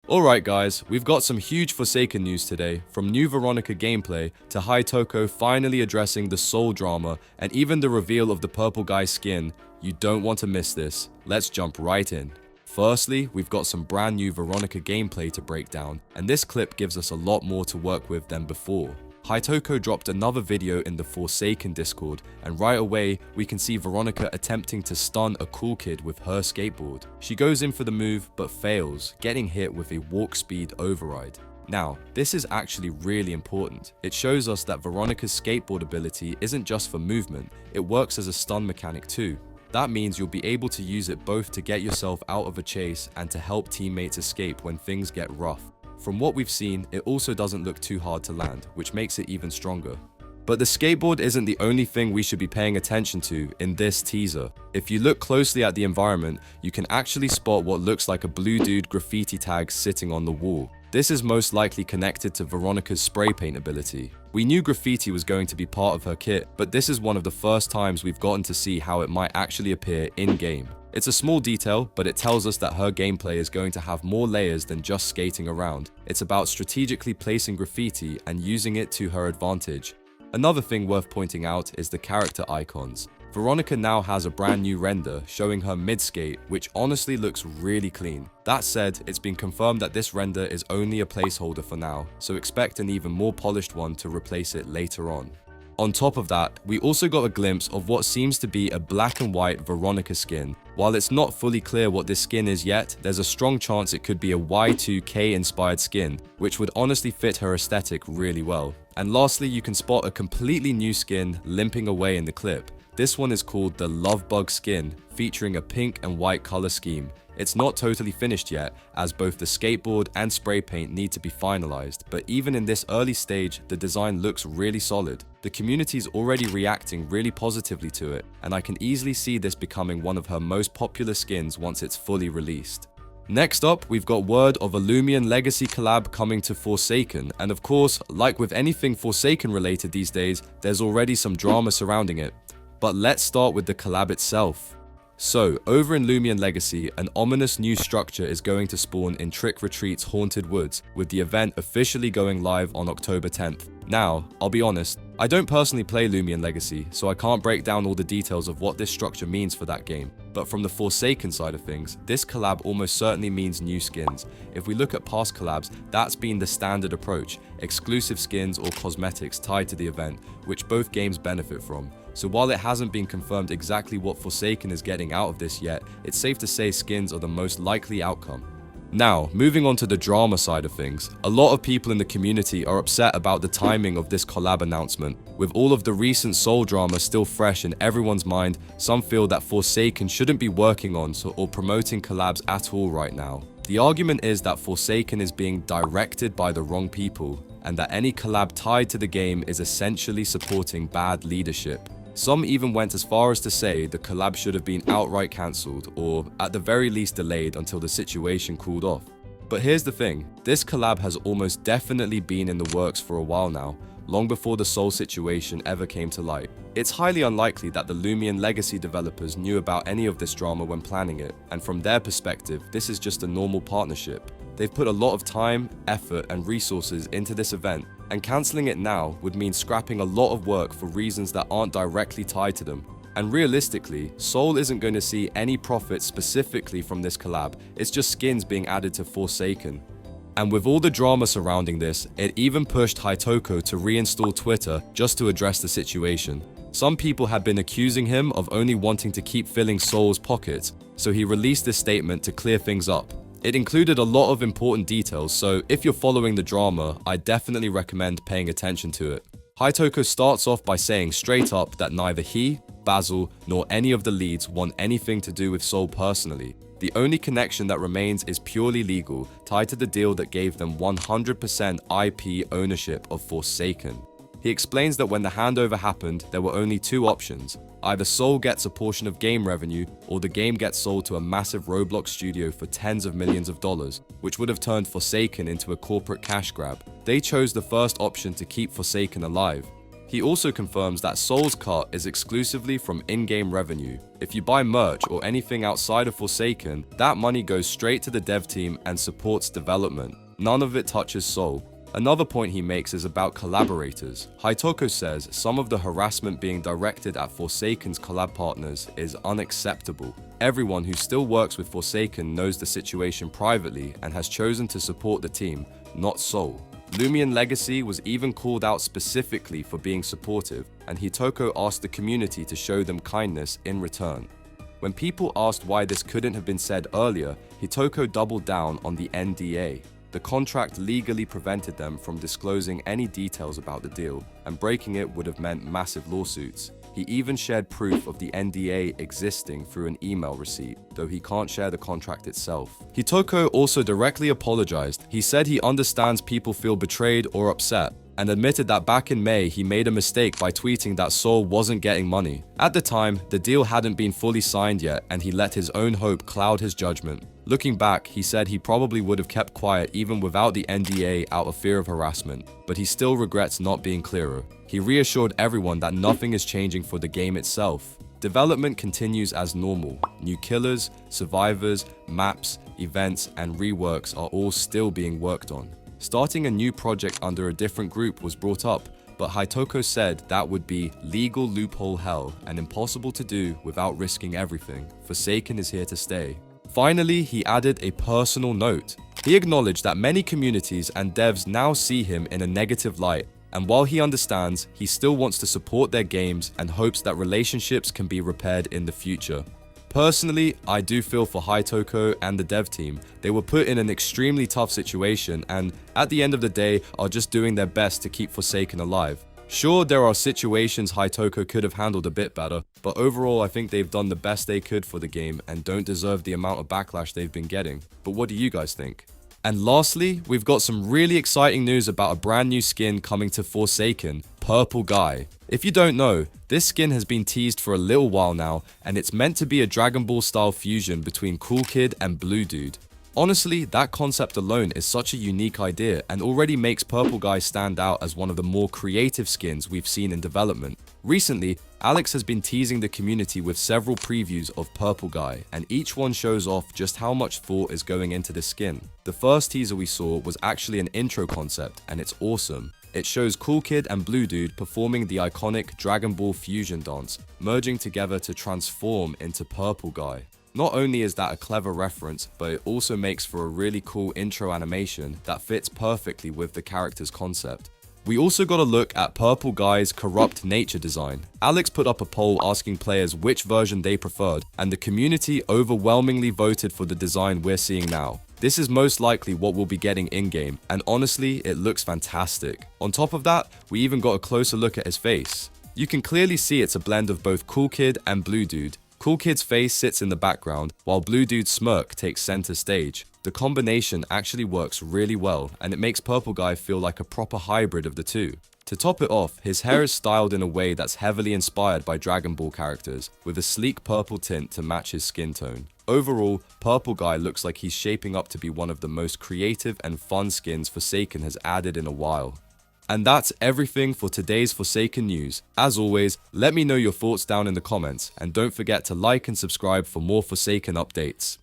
Alright guys, we've got some huge Forsaken news today, from new Veronica gameplay to Hytoko finally addressing the soul drama and even the reveal of the purple guy's skin. You don't want to miss this. Let's jump right in. Firstly, we've got some brand new Veronica gameplay to break down, and this clip gives us a lot more to work with than before. Hytoko dropped another video in the Forsaken Discord, and right away we can see Veronica attempting to stun a cool kid with her skateboard. She goes in for the move but fails, getting hit with a walk speed override. Now, this is actually really important. It shows us that Veronica's skateboard ability isn't just for movement, it works as a stun mechanic too. That means you'll be able to use it both to get yourself out of a chase and to help teammates escape when things get rough. From what we've seen, it also doesn't look too hard to land, which makes it even stronger. But the skateboard isn't the only thing we should be paying attention to in this teaser. If you look closely at the environment, you can actually spot what looks like a blue dude graffiti tag sitting on the wall. This is most likely connected to Veronica's spray paint ability. We knew graffiti was going to be part of her kit, but this is one of the first times we've gotten to see how it might actually appear in-game. It's a small detail, but it tells us that her gameplay is going to have more layers than just skating around. It's about strategically placing graffiti and using it to her advantage. Another thing worth pointing out is the character icons. Veronica now has a brand new render showing her mid-skate, which honestly looks really clean. That said, it's been confirmed that this render is only a placeholder for now, so expect an even more polished one to replace it later on. On top of that, we also got a glimpse of what seems to be a black and white Veronica skin. While it's not fully clear what this skin is yet, there's a strong chance it could be a Y2K inspired skin, which would honestly fit her aesthetic really well. And lastly, you can spot a completely new skin limping away in the clip. This one is called the Love Bug skin, featuring a pink and white color scheme. It's not totally finished yet, as both the skateboard and spray paint need to be finalized, but even in this early stage, the design looks really solid. The community's already reacting really positively to it, and I can easily see this becoming one of her most popular skins once it's fully released. Next up, we've got word of a Loomian Legacy collab coming to Forsaken, and of course, like with anything Forsaken related these days, there's already some drama surrounding it. But let's start with the collab itself. So, over in Loomian Legacy, an ominous new structure is going to spawn in Trick Retreat's Haunted Woods, with the event officially going live on October 10th. Now, I'll be honest, I don't personally play Loomian Legacy, so I can't break down all the details of what this structure means for that game. But from the Forsaken side of things, this collab almost certainly means new skins. If we look at past collabs, that's been the standard approach, exclusive skins or cosmetics tied to the event, which both games benefit from. So while it hasn't been confirmed exactly what Forsaken is getting out of this yet, it's safe to say skins are the most likely outcome. Now, moving on to the drama side of things, a lot of people in the community are upset about the timing of this collab announcement. With all of the recent soul drama still fresh in everyone's mind, some feel that Forsaken shouldn't be working on or promoting collabs at all right now. The argument is that Forsaken is being directed by the wrong people, and that any collab tied to the game is essentially supporting bad leadership. Some even went as far as to say the collab should have been outright cancelled, or at the very least delayed until the situation cooled off. But here's the thing, this collab has almost definitely been in the works for a while now, long before the Soul situation ever came to light. It's highly unlikely that the Loomian Legacy developers knew about any of this drama when planning it, and from their perspective, this is just a normal partnership. They've put a lot of time, effort, and resources into this event, and cancelling it now would mean scrapping a lot of work for reasons that aren't directly tied to them. And realistically, Soul isn't going to see any profit specifically from this collab, it's just skins being added to Forsaken. And with all the drama surrounding this, it even pushed Hytoko to reinstall Twitter just to address the situation. Some people had been accusing him of only wanting to keep filling Soul's pockets, so he released this statement to clear things up. It included a lot of important details, so if you're following the drama, I definitely recommend paying attention to it. Hytoko starts off by saying straight up that neither he, Basil, nor any of the leads want anything to do with Soul personally. The only connection that remains is purely legal, tied to the deal that gave them 100% IP ownership of Forsaken. He explains that when the handover happened, there were only two options. Either Soul gets a portion of game revenue, or the game gets sold to a massive Roblox studio for tens of millions of dollars, which would have turned Forsaken into a corporate cash grab. They chose the first option to keep Forsaken alive. He also confirms that Soul's cut is exclusively from in-game revenue. If you buy merch or anything outside of Forsaken, that money goes straight to the dev team and supports development. None of it touches Soul. Another point he makes is about collaborators. Hytoko says some of the harassment being directed at Forsaken's collab partners is unacceptable. Everyone who still works with Forsaken knows the situation privately and has chosen to support the team, not Soul. Loomian Legacy was even called out specifically for being supportive, and Hytoko asked the community to show them kindness in return. When people asked why this couldn't have been said earlier, Hytoko doubled down on the NDA. The contract legally prevented them from disclosing any details about the deal, and breaking it would have meant massive lawsuits. He even shared proof of the NDA existing through an email receipt, though he can't share the contract itself. Hytoko also directly apologized. He said he understands people feel betrayed or upset, and admitted that back in May he made a mistake by tweeting that Soul wasn't getting money. At the time, the deal hadn't been fully signed yet, and he let his own hope cloud his judgment. Looking back, he said he probably would have kept quiet even without the NDA out of fear of harassment, but he still regrets not being clearer. He reassured everyone that nothing is changing for the game itself. Development continues as normal. New killers, survivors, maps, events, and reworks are all still being worked on. Starting a new project under a different group was brought up, but Hytoko said that would be legal loophole hell and impossible to do without risking everything. Forsaken is here to stay. Finally, he added a personal note. He acknowledged that many communities and devs now see him in a negative light, and while he understands, he still wants to support their games and hopes that relationships can be repaired in the future. Personally, I do feel for Hytoko and the dev team. They were put in an extremely tough situation and, at the end of the day, are just doing their best to keep Forsaken alive. Sure, there are situations Hytoko could have handled a bit better, but overall I think they've done the best they could for the game and don't deserve the amount of backlash they've been getting. But what do you guys think? And lastly, we've got some really exciting news about a brand new skin coming to Forsaken, Purple Guy. If you don't know, this skin has been teased for a little while now, and it's meant to be a Dragon Ball style fusion between Cool Kid and Blue Dude. Honestly, that concept alone is such a unique idea and already makes Purple Guy stand out as one of the more creative skins we've seen in development. Recently, Alex has been teasing the community with several previews of Purple Guy, and each one shows off just how much thought is going into this skin. The first teaser we saw was actually an intro concept, and it's awesome. It shows Cool Kid and Blue Dude performing the iconic Dragon Ball fusion dance, merging together to transform into Purple Guy. Not only is that a clever reference, but it also makes for a really cool intro animation that fits perfectly with the character's concept. We also got a look at Purple Guy's corrupt nature design. Alex put up a poll asking players which version they preferred, and the community overwhelmingly voted for the design we're seeing now. This is most likely what we'll be getting in-game, and honestly, it looks fantastic. On top of that, we even got a closer look at his face. You can clearly see it's a blend of both Cool Kid and Blue Dude. Cool Kid's face sits in the background, while Blue Dude's smirk takes center stage. The combination actually works really well, and it makes Purple Guy feel like a proper hybrid of the two. To top it off, his hair is styled in a way that's heavily inspired by Dragon Ball characters, with a sleek purple tint to match his skin tone. Overall, Purple Guy looks like he's shaping up to be one of the most creative and fun skins Forsaken has added in a while. And that's everything for today's Forsaken news. As always, let me know your thoughts down in the comments, and don't forget to like and subscribe for more Forsaken updates.